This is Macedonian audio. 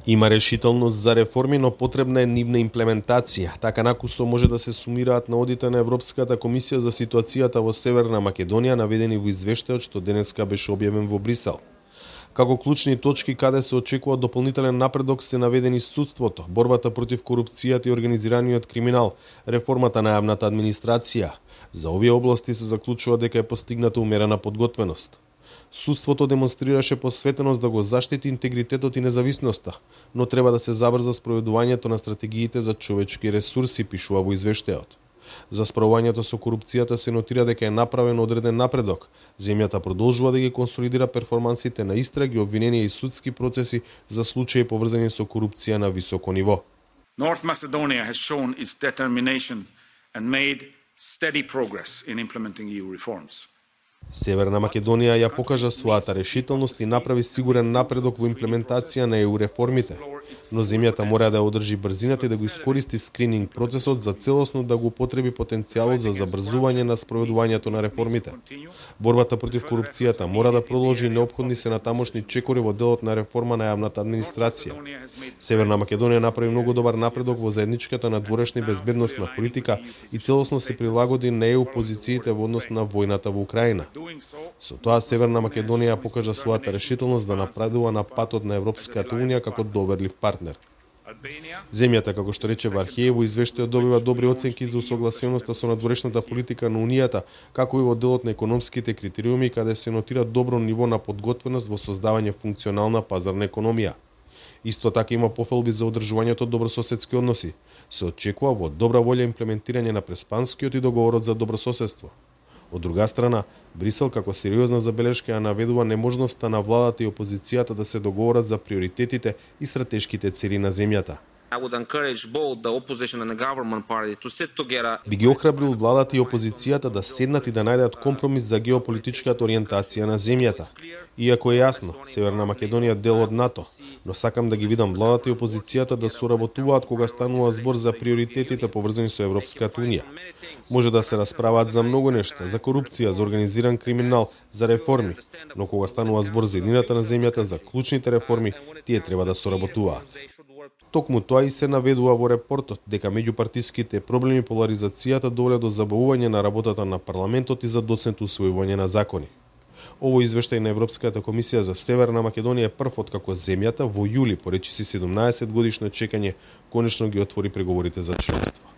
Има решителност за реформи, но потребна е нивна имплементација. Така накусо може да се сумираат наодите на Европската комисија за ситуацијата во Северна Македонија, наведени во извештајот што денеска беше објавен во Брисел. Како клучни точки каде се очекува дополнителен напредок се наведени судството, борбата против корупцијата и организираниот криминал, реформата на јавната администрација. За овие области се заклучува дека е постигната умерена подготвеност. Судството демонстрираше посветеност да го заштити интегритетот и независноста, но треба да се забрза спроведувањето на стратегиите за човечки ресурси, пишува во извештајот. За справувањето со корупцијата се нотира дека е направен одреден напредок. Земјата продолжува да ги консолидира перформансите на истраги, обвиненија и судски процеси за случаи поврзани со корупција на високо ниво. North Macedonia has shown its determination and made steady progress in implementing EU reforms. Северна Македонија ја покажа својата решителност и направи сигурен напредок во имплементација на ЕУ реформите, но земјата мора да ја одржи брзината и да го искористи скрининг процесот за целосно да го употреби потенцијалот за забрзување на спроведувањето на реформите. Борбата против корупцијата мора да продолжи и неопходни се натамошни чекори во делот на реформа на јавната администрација. Северна Македонија направи многу добар напредок во заедничката надворешна и безбедносна политика и целосно се прилагоди на ЕУ позициите во однос на војната во Украина. Со тоа Северна Македонија покажа својата решителност да напредува на патот на Европската унија како доверлив партнер. Земјата, како што рече Вархеј, во извештајот добива добри оценки за усогласеноста со надворешната политика на Унијата, како и во делот на економските критериуми, каде се нотира добро ниво на подготвеност во создавање функционална пазарна економија. Исто така има пофалби за одржувањето добрососедски односи. Се очекува во добра волја имплементирање на Преспанскиот и договорот за добрососедство. Од друга страна, Брисел како сериозна забелешка ја наведува неможноста на владата и опозицијата да се договорат за приоритетите и стратешките цели на земјата. Би ги охрабрил владата и опозицијата да седнат и да најдат компромис за геополитичката ориентација на земјата. Иако е јасно, Северна Македонија дел од НАТО, но сакам да ги видам владата и опозицијата да соработуваат кога станува збор за приоритетите поврзани со Европската унија. Може да се расправаат за многу нешта, за корупција, за организиран криминал, за реформи, но кога станува збор за едината на земјата, за клучните реформи, тие треба да соработуваат. Токму тоа и се наведува во репортот, дека меѓупартиските проблеми и поларизацијата довеле до забавување на работата на парламентот и за доцнето усвојување на закони. Овој извештај на Европската комисија за Северна Македонија е прв откако земјата во јули, по речиси 17 годишно чекање, конечно ги отвори преговорите за членство.